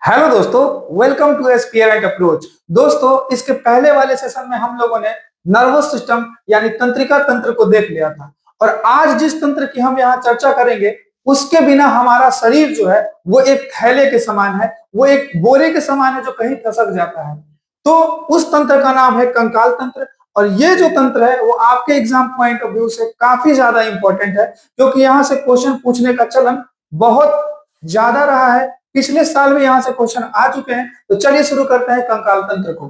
Hello दोस्तों, welcome to aspirant approach. दोस्तों, इसके पहले वाले सेशन में हम लोगों ने नर्वस सिस्टम यानी तंत्रिका तंत्र को देख लिया था। और आज जिस तंत्र की हम यहाँ चर्चा करेंगे उसके बिना हमारा शरीर जो है वो एक थैले के समान है, वो एक बोरे के समान है जो कहीं खसक जाता है। तो उस तंत्र का नाम है कंकाल तंत्र। और ये जो तंत्र है वो आपके एग्जाम पॉइंट ऑफ व्यू से काफी ज्यादा इंपॉर्टेंट है, क्योंकि यहाँ से क्वेश्चन पूछने का चलन बहुत ज्यादा रहा है। पिछले साल भी यहां से क्वेश्चन आ चुके हैं। तो चलिए शुरू करते हैं कंकाल तंत्र को।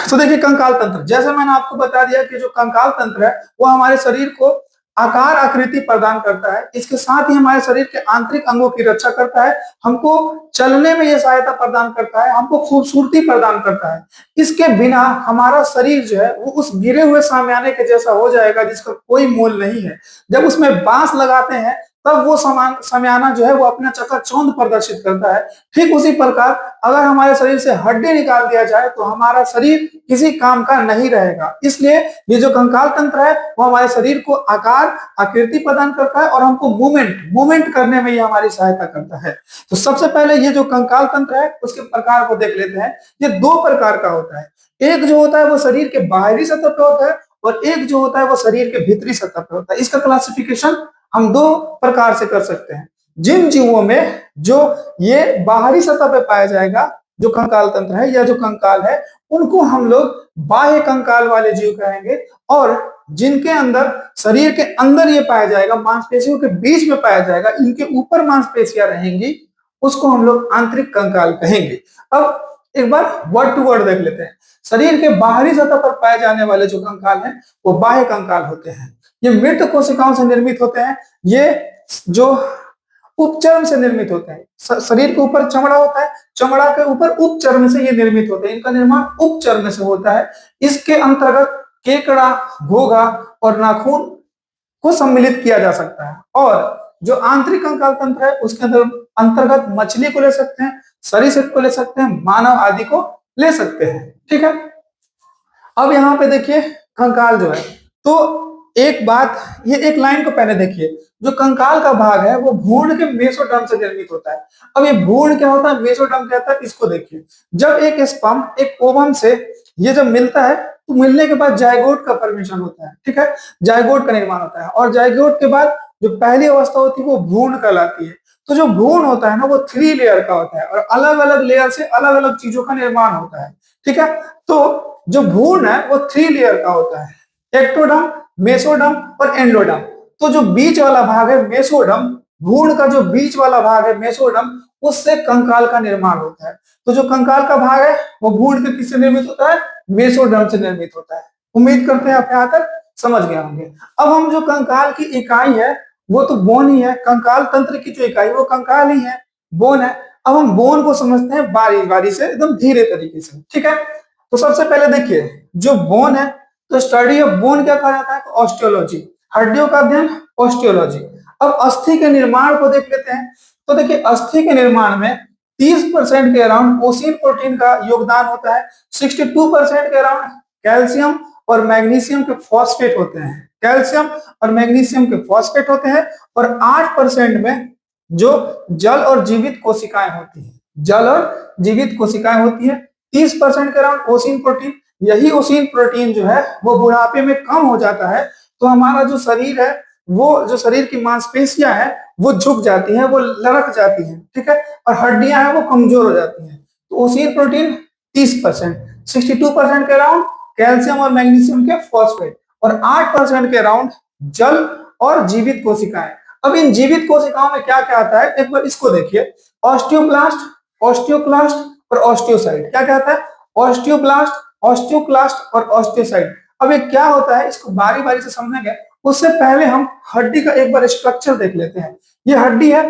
तो देखिए, कंकाल तंत्र, जैसे मैंने आपको बता दिया कि जो कंकाल तंत्र है वो हमारे शरीर को आकार आकृति प्रदान करता है। इसके साथ ही हमारे शरीर के आंतरिक अंगों की रक्षा करता है, हमको चलने में ये सहायता प्रदान करता है, हमको खूबसूरती प्रदान करता है। इसके बिना हमारा शरीर जो है वो उस गिरे हुए शामियाने के जैसा हो जाएगा जिसका कोई मोल नहीं है। जब उसमें बांस लगाते हैं तब वो शामियाना जो है वो अपना चकाचौंध प्रदर्शित करता है। ठीक उसी प्रकार अगर हमारे शरीर से हड्डी निकाल दिया जाए तो हमारा शरीर किसी काम का नहीं रहेगा। इसलिए ये जो कंकाल तंत्र है वो हमारे शरीर को आकार आकृति प्रदान करता है और हमको मूवमेंट करने में ये हमारी सहायता करता है। तो सबसे पहले ये जो कंकाल तंत्र है उसके प्रकार को देख लेते हैं। ये दो प्रकार का होता है। एक जो होता है वो शरीर के बाहरी सतह पर होता है और एक जो होता है वो शरीर के भीतरी सतह पर होता है। इसका क्लासिफिकेशन हम दो प्रकार से कर सकते हैं। जिन जीवों में जो ये बाहरी सतह पे पाया जाएगा, जो कंकाल तंत्र है या जो कंकाल है, उनको हम लोग बाह्य कंकाल वाले जीव कहेंगे। और जिनके अंदर शरीर के अंदर ये पाया जाएगा, मांसपेशियों के बीच में पाया जाएगा, इनके ऊपर मांसपेशियां रहेंगी, उसको हम लोग आंतरिक कंकाल कहेंगे। अब एक बार वर्ड टू वर्ड देख लेते हैं। शरीर के बाहरी सतह पर पाए जाने वाले जो कंकाल हैं वो बाह्य कंकाल होते हैं। ये मृत कोशिकाओं से निर्मित होते हैं। ये जो उपचर्म से निर्मित होते हैं। शरीर के ऊपर चमड़ा होता है, चमड़ा के ऊपर उपचर्म से ये निर्मित होते हैं। इनका निर्माण उपचर्म से होता है। इसके अंतर्गत केकड़ा, घोघा और नाखून को सम्मिलित किया जा सकता है। और जो आंतरिक कंकाल तंत्र है उसके अंतर्गत मछली को ले सकते हैं, सरीसृप को ले सकते हैं, मानव आदि को ले सकते हैं। ठीक है। अब यहाँ पे देखिए कंकाल जो है, तो एक बात, ये एक लाइन को पहले देखिए। जो कंकाल का भाग है वो भ्रूण के मेसोडर्म से निर्मित होता है। अब ये भ्रूण क्या होता है, मेसोडर्म क्या होता है, इसको देखिए। जब एक स्पर्म एक ओवम से ये जब मिलता है तो मिलने के बाद जायगोट का फॉर्मेशन होता है। ठीक है, जायगोट का निर्माण होता है। और जायगोट के बाद जो पहली अवस्था होती है वो भ्रूण कहलाती है। तो जो भ्रूण होता है ना वो 3 लेयर का होता है और अलग अलग लेयर से अलग अलग चीजों का निर्माण होता है। ठीक है, तो जो भ्रूण है वो 3 लेयर का होता है, एक्टोडर्म, मेसोडर्म और एंडोडर्म। तो जो बीच वाला भाग है मेसोडर्म, भ्रूण का जो बीच वाला भाग है मेसोडर्म, उससे कंकाल का निर्माण होता है। तो जो कंकाल का भाग है वो भ्रूण के किससे निर्मित होता है, मेसोडर्म से निर्मित होता है। उम्मीद करते हैं आप यहाँ तक समझ गए होंगे। अब हम जो कंकाल की इकाई है वो तो बोन ही है। कंकाल तंत्र की जो इकाई वो कंकाल ही है, बोन है। अब हम बोन को समझते हैं बारी बारी से, एकदम धीरे तरीके से। ठीक है, तो सबसे पहले देखिए जो बोन है, तो स्टडी ऑफ बोन क्या कहा जाता है, ऑस्टियोलॉजी, हड्डियों का अध्ययन, ऑस्टियोलॉजी। अब अस्थि के निर्माण को देख लेते हैं। तो देखिए अस्थि के निर्माण में 30% के अराउंड ओसिन प्रोटीन का योगदान होता है। 62% के अराउंड कैल्शियम और मैग्नीशियम के फॉस्फेट होते हैं। कैल्शियम और मैग्नीशियम के फॉस्फेट होते हैं। और 8% में जो जल और जीवित कोशिकाएं होती हैं, जल और जीवित कोशिकाएं होती है। 30% के अराउंड ओसिन प्रोटीन। यही ओसिन प्रोटीन जो है वो बुढ़ापे में कम हो जाता है तो हमारा जो शरीर है, वो जो शरीर की मांसपेशियां हैं वो झुक जाती हैं, वो लड़क जाती हैं। ठीक है, और हड्डियां हैं वो कमजोर हो जाती हैं। तो ओसिन प्रोटीन 30%, 62% के अराउंड कैल्शियम और मैग्नीशियम के फॉस्फेट और 8% के अराउंड जल और जीवित कोशिकाएं। अब इन जीवित कोशिकाओं में क्या क्या आता है, एक बार इसको देखिए। ऑस्टियोब्लास्ट, ऑस्टियोक्लास्ट और ऑस्टियोसाइट। क्या क्या आता है, ऑस्टियोब्लास्ट, ऑस्टियोक्लास्ट और ऑस्टियोसाइट। अब ये क्या होता है इसको बारी बारी से समझेंगे। उससे पहले हम हड्डी का एक बार स्ट्रक्चर देख लेते हैं। ये हड्डी है,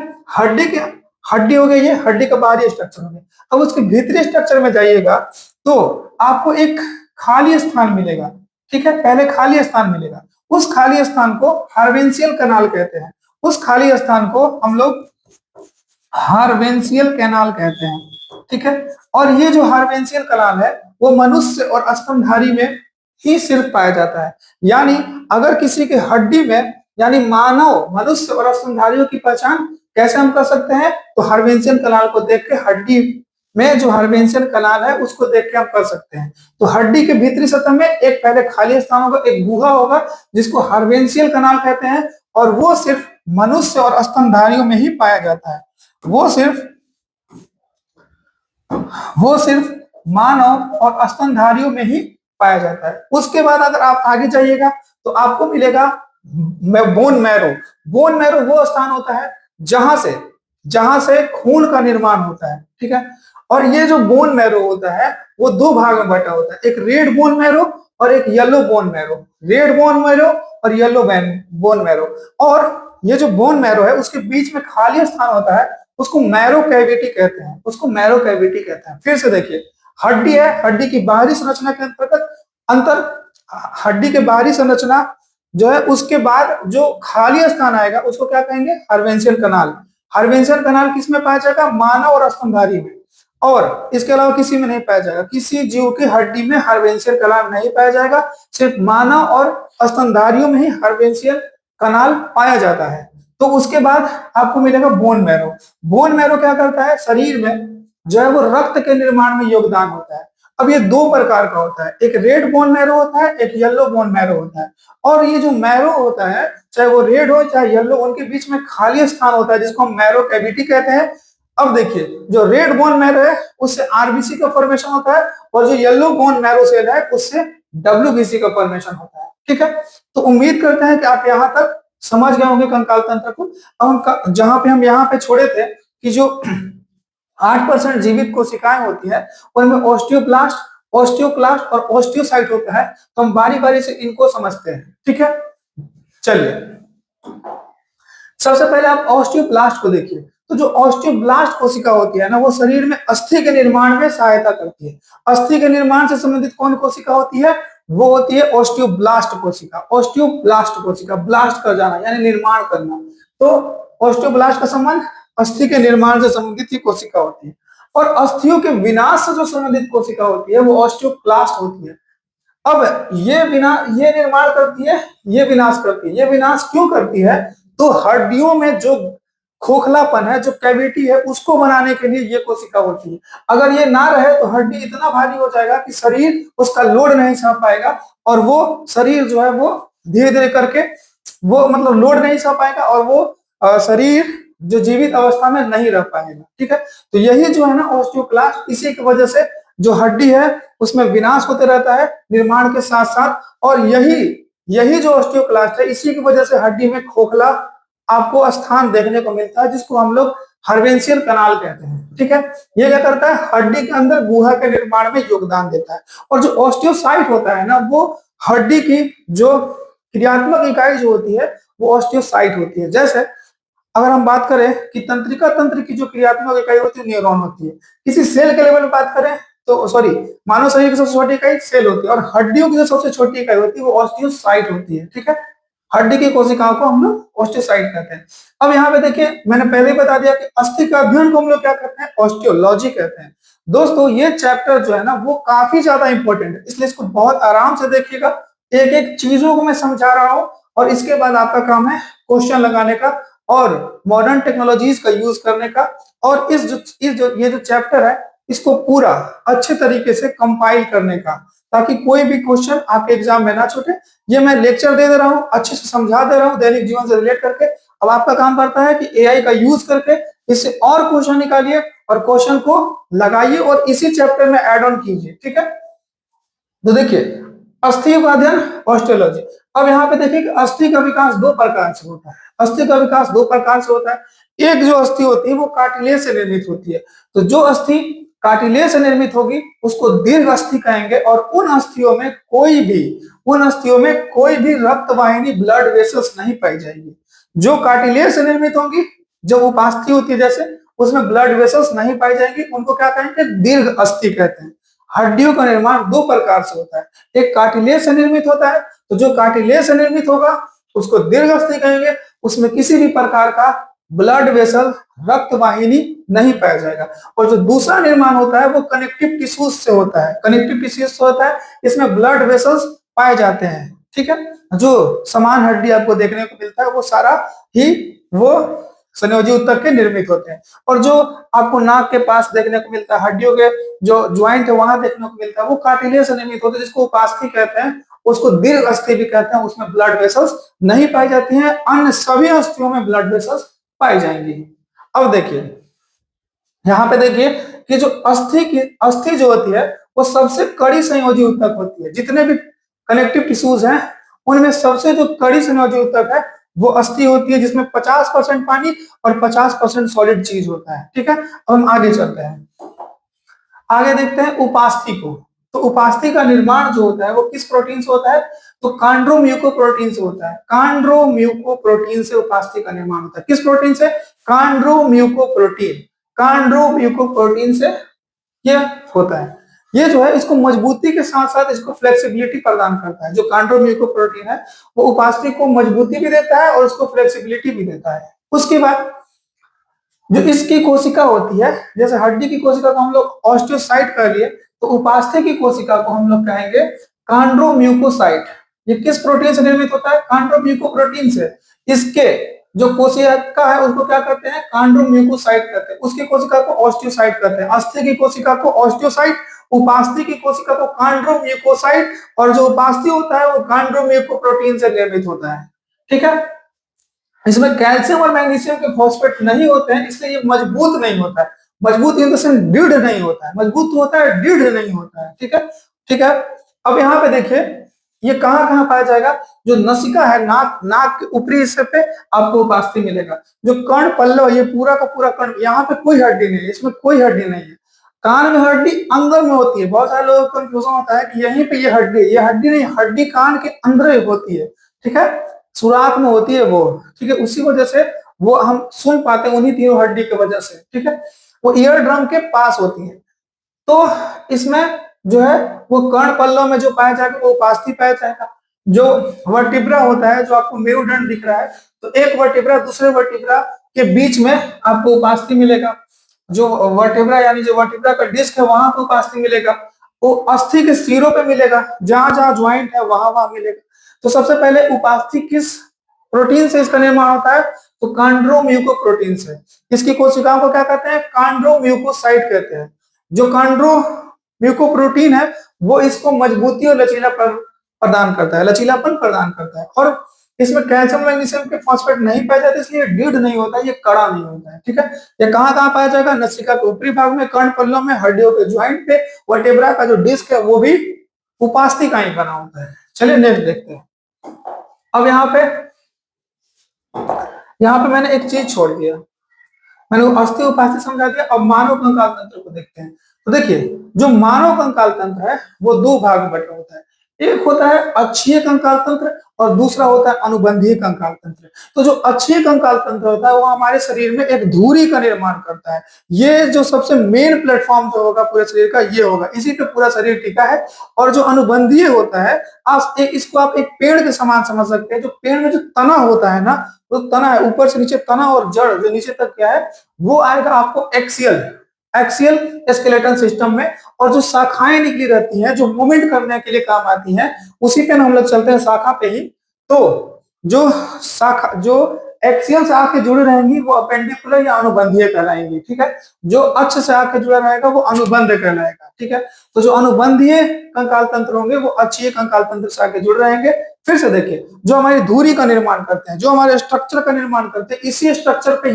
हड्डी हो गई, ये हड्डी का बाहरी स्ट्रक्चर हो गया। अब उसके भीतरी स्ट्रक्चर में जाइएगा तो आपको एक खाली स्थान मिलेगा। ठीक है, पहले खाली स्थान मिलेगा। उस खाली स्थान को हार्वेंशियल कैनाल कहते हैं। उस खाली स्थान को हम लोग हार्वेंशियल कैनाल कहते हैं। ठीक है, और ये जो हार्वेंशियल कैनाल है वो मनुष्य और स्तनधारी में ही सिर्फ पाया जाता है। यानी अगर किसी के हड्डी में, यानी मानव, मनुष्य और स्तनधारियों की पहचान कैसे हम कर सकते हैं? तो हर्वेंशियन कनाल को देख के, हड्डी में जो हर्वेंशियन कनाल है उसको देख के हम कर सकते हैं। तो हड्डी के भीतरी सतह में एक पहले खाली स्थान होगा, एक गुहा होगा जिसको हर्वेंशियन कनाल कहते हैं, और वो सिर्फ मनुष्य और स्तनधारियों में ही पाया जाता है। वो सिर्फ मानव और स्तनधारियों में ही पाया जाता है। उसके बाद अगर आप आगे जाइएगा तो आपको मिलेगा बोन मैरो। बोन मैरो वो स्थान होता है जहां से खून का निर्माण होता है, ठीक है। और ये जो बोन मैरो होता है वो दो भाग में बटा होता है, एक रेड बोन मैरो और एक yellow bone marrow. Red bone marrow और येलो बोन मैरो। और ये जो बोन मैरो है उसके बीच में खाली स्थान होता है, उसको मैरो कैविटी कहते हैं, उसको मैरो कैविटी कहते हैं। फिर से देखिए, हड्डी है, हड्डी की बाहरी संरचना के अंतर हड्डी के बाहरी संरचना जो है, उसके बाद जो खाली स्थान आएगा उसको क्या कहेंगे? हर्वेंशियन कनाल। हर्वेंशियन कनाल किसमें पाया जाएगा? मानव और स्तनधारी में, और इसके अलावा किसी में नहीं पाया जाएगा। किसी जीव की हड्डी में हर्वेंशियन कनाल नहीं पाया जाएगा, सिर्फ मानव और स्तनधारियों में ही हर्वेंशियन कनाल पाया जाता है। तो उसके बाद आपको मिलेगा बोन मैरो। बोन मैरो क्या करता है? शरीर में जो है वो रक्त के निर्माण में योगदान होता है। अब ये दो प्रकार का होता है, एक रेड बोन मैरो होता है, एक येलो बोन मैरो होता है। और ये जो मैरो होता है, चाहे वो रेड हो चाहे येलो, उनके बीच में खाली स्थान होता है जिसको हम मैरो कैविटी कहते हैं। अब देखिए, जो रेड बोन मैरो है उससे आरबीसी का फॉर्मेशन होता है, और जो येलो बोन मैरो सेल है उससे डब्ल्यूबीसी का फॉर्मेशन होता है, ठीक है। तो उम्मीद करते हैं कि आप यहाँ तक समझ गए होंगे कंकाल तंत्र को। अब हम जहां पे हम यहाँ पे छोड़े थे कि जो 8% जीवित कोशिकाएं होती है उनमें ऑस्टियोक्लास्ट और ऑस्टियोसाइट होता है, तो हम बारी बारी से इनको समझते हैं, ठीक है। चलिए, सबसे पहले आप ऑस्टियोब्लास्ट को देखिए। तो जो ऑस्टियोब्लास्ट कोशिका होती है ना, वो शरीर में अस्थि के निर्माण में सहायता करती है। अस्थि के निर्माण से संबंधित कौन कोशिका होती है? वो होती है ऑस्टियोब्लास्ट कोशिका। ऑस्टियोब्लास्ट कोशिका, ब्लास्ट कर जाना यानी निर्माण करना। तो ऑस्टियोब्लास्ट का संबंध अस्थि के निर्माण से संबंधित ही कोशिका होती है। और अस्थियों के विनाश से जो संबंधित कोशिका होती है वो ऑस्टियोक्लास्ट होती है। अब ये निर्माण करती है, ये विनाश करती है। ये विनाश क्यों करती है? तो हड्डियों में जो खोखलापन है, जो कैविटी है, उसको बनाने के लिए ये कोशिका होती है। अगर ये ना रहे तो हड्डी इतना भारी हो जाएगा कि शरीर उसका लोड नहीं सह पाएगा, और वो शरीर जो है वो धीरे धीरे करके वो मतलब लोड नहीं सह पाएगा, और वो शरीर जो जीवित अवस्था में नहीं रह पाएगा, ठीक है। तो यही जो है ना ऑस्टियोक्लास्ट, इसी की वजह से जो हड्डी है उसमें विनाश होते रहता है निर्माण के साथ साथ। और यही जो ऑस्टियोक्लास्ट है, इसी की वजह से हड्डी में खोखला आपको स्थान देखने को मिलता है, जिसको हम लोग हर्वेंशियन कनाल कहते हैं, ठीक है। ये क्या करता है? हड्डी के अंदर गुहा के निर्माण में योगदान देता है। और जो ऑस्टियोसाइट होता है ना, वो हड्डी की जो क्रियात्मक इकाई जो होती है वो ऑस्टियोसाइट होती है। जैसे अगर हम बात करें कि तंत्रिका तंत्र की जो क्रियात्मक इकाई होती है न्यूरॉन होती है। किसी सेल के लेवल में बात करें तो सॉरी, मानव शरीर की सबसे छोटी इकाई सेल होती है, और हड्डियों की जो सबसे छोटी इकाई होती है वो ऑस्टियोसाइट होती है, ठीक है। हड्डी की कोशिकाओं को हम लोग ऑस्टियोसाइट कहते हैं। अब यहाँ पे देखिए, मैंने पहले ही बता दिया कि अस्थि का अध्ययन को हम लोग क्या कहते हैं? ऑस्टियोलॉजी कहते हैं। दोस्तों, ये चैप्टर जो है ना वो काफी ज्यादा इंपॉर्टेंट है, इसलिए इसको बहुत आराम से देखिएगा। एक एक चीजों को मैं समझा रहा हूँ, और इसके बाद आपका काम है क्वेश्चन लगाने का और मॉडर्न टेक्नोलॉजीज का यूज करने का, और ये जो चैप्टर है इसको पूरा अच्छे तरीके से कंपाइल करने का, ताकि कोई भी क्वेश्चन आपके एग्जाम में ना छूटे। ये मैं लेक्चर दे रहा हूँ, अच्छे से समझा दे रहा हूँ दैनिक जीवन से रिलेट करके। अब आपका काम पड़ता है कि एआई का यूज करके इससे और क्वेश्चन निकालिए और क्वेश्चन को लगाइए और इसी चैप्टर में ऐड ऑन कीजिए, ठीक है। तो देखिए, अस्थियों का अध्ययन ऑस्टियोलॉजी। अब यहाँ पे देखिए कि अस्थि का विकास दो प्रकार से होता है। अस्थि का विकास दो प्रकार से होता है। एक जो अस्थि होती है वो कार्टिलेज से निर्मित होती है। तो जो अस्थि कार्टिलेज से निर्मित होगी उसको दीर्घ अस्थि कहेंगे, और उन अस्थियों में कोई भी रक्त वाहिनी, ब्लड वेसल्स नहीं पाई जाएगी। जो कार्टिलेज से निर्मित होंगी, जो उपास्थि होती है जैसे, उसमें ब्लड वेसल्स नहीं पाई जाएंगी, उनको क्या कहेंगे? दीर्घ अस्थि कहते हैं। हड्डियों का निर्माण दो प्रकार से होता है, एक कार्टिलेज से निर्मित होता है, तो जो कार्टिलेज से निर्मित होगा उसको दीर्घ अस्थि कहेंगे, उसमें किसी भी प्रकार का ब्लड वेसल, रक्त वाहिनी नहीं पाया जाएगा। और जो दूसरा निर्माण होता है वो कनेक्टिव टिश्यूज से होता है। कनेक्टिव टिश्यूज से होता है, इसमें ब्लड वेसल्स पाए जाते हैं, ठीक है। जो समान हड्डी आपको देखने को मिलता है वो सारा ही वो संयोजी ऊतक के निर्मित होते हैं। और जो आपको नाक के पास देखने को मिलता है, हड्डियों के जो ज्वाइंट है वहां देखने को मिलता है, वो कार्टिलेज से निर्मित होते हैं, जिसको उपास्थि कहते हैं, उसको दीर्घ अस्थि भी कहते हैं। उसमें ब्लड वेसल्स नहीं पाई जाती हैं, अन्य सभी अस्थियों में ब्लड वेसल्स पाई जाएंगी। अब देखिए यहाँ पे देखिए कि जो अस्थि जो होती है वो सबसे कड़ी संयोजी ऊतक होती है। जितने भी कनेक्टिव टिश्यूज हैं उनमें सबसे जो कड़ी संयोजी ऊतक है वो अस्थि होती है, जिसमें 50% पानी और 50% सॉलिड चीज होता है। ठीक है, अब हम आगे चलते हैं, आगे देखते हैं उपास्थि को। तो उपास्थि का निर्माण जो होता है वो किस प्रोटीन से होता है? तो कांड्रोम्यूकोप्रोटीन से होता है। कांड्रोम्यूकोप्रोटीन से उपास्थि का निर्माण होता है। किस प्रोटीन से? कांड्रोम्यूकोप्रोटीन। कांड्रोम्यूकोप्रोटीन से ये होता है। ये जो है इसको मजबूती के साथ साथ इसको फ्लेक्सिबिलिटी प्रदान करता है। जो कांड्रोम्यूकोप्रोटीन है वो उपास्थि को मजबूती भी देता है और उसको फ्लेक्सिबिलिटी भी देता है। उसके बाद जो इसकी कोशिका होती है, जैसे हड्डी की कोशिका को हम लोग ऑस्टियोसाइट कह लिए, तो उपास्थि की कोशिका को हम लोग कहेंगे कांड्रोम्यूकोसाइट। ये किस प्रोटीन से निर्मित होता है? कांड्रोम्यूकोप्रोटीन से। इसके जो कोशिका है उसको क्या कहते हैं? कांड्रोम्यूकोसाइट कहते हैं। उसकी कोशिका को ऑस्टियोसाइट कहते हैं। अस्थि की कोशिका को ऑस्टियोसाइट, उपास्थि की कोशिका को कांड्रोम्यूकोसाइट, और जो उपास्थि होता है वो कांड्रोम्यूकोप्रोटीन से निर्मित होता है। ठीक है, इसमें कैल्शियम और मैग्नीशियम के फॉस्फेट नहीं होते हैं, इसलिए ये मजबूत नहीं होता है। मजबूत इन द सेंस दृढ़ नहीं होता है, मजबूत होता है दृढ़ नहीं होता है। ठीक है, ठीक है। अब यहाँ पे देखिए ये कहाँ कहाँ पाया जाएगा? जो नसिका है, नाक के ऊपरी हिस्से पे आपको उपास्थि मिलेगा। जो कर्ण पल्लव, ये पूरा का पूरा कर्ण, यहाँ पे कोई हड्डी नहीं है, इसमें कोई हड्डी नहीं है। कान में हड्डी अंदर में होती है। बहुत सारे लोगों को कंफ्यूजन होता है कि यहीं पे ये हड्डी, ये हड्डी नहीं, हड्डी कान के अंदर होती है। ठीक है, सुराख में होती है वो। ठीक है, उसी वजह से वो हम सुन पाते हैं उन्हीं तीनों हड्डी की वजह से। ठीक है, वो ईयर ड्रम के पास होती है। तो इसमें जो है वो कर्ण पल्लव में जो पाया जाएगा वो उपास्थि पाया जाएगा। जो वर्टिब्रा होता है, जो आपको मेरुदंड दिख रहा है, तो एक वर्टिब्रा दूसरे वर्टिब्रा के बीच में आपको उपास्थि मिलेगा। जो वर्टिब्रा यानी जो वर्टिब्रा का डिस्क है वहां पर उपास्थि मिलेगा। वो अस्थि के सिरों पे मिलेगा, जहां जहां ज्वाइंट है वहां वहां मिलेगा। तो सबसे पहले उपास्थि किस प्रोटीन से इसका निर्माण होता है? तो कांड्रोम्यूकोप्रोटीन से। इसकी कोशिकाओं को क्या कहते हैं? कांड्रोम्यूकोसाइट कहते हैं। जो कांड्रोम्यूकोप्रोटीन है वो इसको मजबूती और लचीलापन प्रदान करता है, लचीलापन प्रदान करता है। और इसमें कैल्शियम मैग्नीशियम के फॉस्फेट नहीं पाए जाते, इसलिए दृढ़ नहीं होता है, ये कड़ा नहीं होता है। ठीक है, ये कहाँ कहाँ पाया जाएगा? नसिका के ऊपरी भाग में, कर्ण पल्लव में, हड्डियों के ज्वाइंट पे, वर्टेब्रा का जो डिस्क है वो भी उपास्थि का ही बना होता है। चलिए नेक्स्ट देखते हैं। अब यहाँ पे मैंने एक चीज छोड़ दिया, मैंने अस्थि उपास्थि समझा दिया। अब मानव कंकाल तंत्र को देखते हैं। तो देखिए जो मानव कंकाल तंत्र है वो दो भाग में बटा होता है। एक होता है अक्षीय कंकाल तंत्र और दूसरा होता है अनुबंधीय कंकाल तंत्र। तो जो अक्षीय कंकाल तंत्र होता है वो हमारे शरीर में एक धुरी का निर्माण करता है। ये जो सबसे मेन प्लेटफॉर्म जो होगा पूरे शरीर का ये होगा, इसी पे पूरा शरीर टिका है। और जो अनुबंधीय होता है, इसको आप एक पेड़ के समान समझ सकते हैं। जो पेड़ में जो तना होता है ना, तो तना है ऊपर से नीचे, तना और जड़ जो नीचे तक क्या है वो आएगा आपको एक्सियल स्केलेटन सिस्टम में। और जो शाखाएं निकली रहती हैं जो मूवमेंट करने के लिए काम आती हैं, उसी पे हम लोग चलते हैं शाखा पे ही। तो जो शाखा जो एक्सियल से आके जुड़े रहेंगी वो अपेंडिकुलर या अनुबंधीय कहलाएंगी। ठीक है, जो अक्ष से आके जुड़ा रहेगा वो अनुबंध कहलाएगा। ठीक है, तो जो अनुबंधीय कंकाल तंत्र होंगे वो अक्षीय कंकाल तंत्र से आके जुड़ रहेंगे। फिर से देखिए जो हमारी धुरी का निर्माण करते हैं, जो हमारे स्ट्रक्चर का निर्माण करते हैं, इसी स्ट्रक्चर पे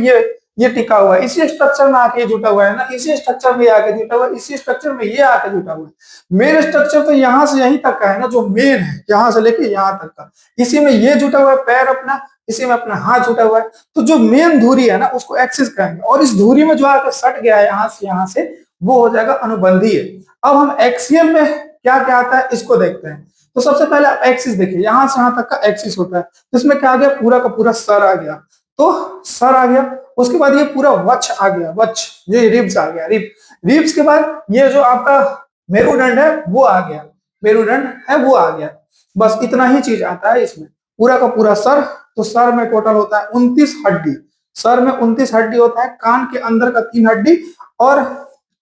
ये टिका हुआ है, इसी स्ट्रक्चर में आके जुटा हुआ है ना, इसी स्ट्रक्चर में आके जुटा हुआ है, इसी स्ट्रक्चर में ये आके जुटा हुआ है। मेन स्ट्रक्चर तो यहाँ से यहीं तक का है ना, जो मेन है यहाँ से लेके यहाँ तक का, इसी में ये जुटा हुआ है पैर अपना, इसी में अपना हाथ जुटा हुआ है। तो जो मेन धुरी है ना उसको एक्सिस कहेंगे, और इस धुरी में जो आकर सट गया है यहाँ से वो हो जाएगा अनुबंधीय। अब हम एक्सियल में क्या क्या आता है इसको देखते हैं। तो सबसे पहले आप एक्सिस देखिए, यहाँ से यहाँ तक का एक्सिस होता है। तो इसमें क्या आ गया? पूरा का पूरा सर आ गया, तो सर आ गया। उसके बाद ये पूरा वक्ष आ गया, वक्ष, ये रिब्स आ गया, रिब्स के बाद ये जो आपका मेरुदंड है वो आ गया, मेरुदंड है वो आ गया। बस इतना ही चीज आता है इसमें, पूरा का पूरा सर। तो सर में टोटल होता है 29 हड्डी, सर में 29 हड्डी होता है। कान के अंदर का 3 हड्डी और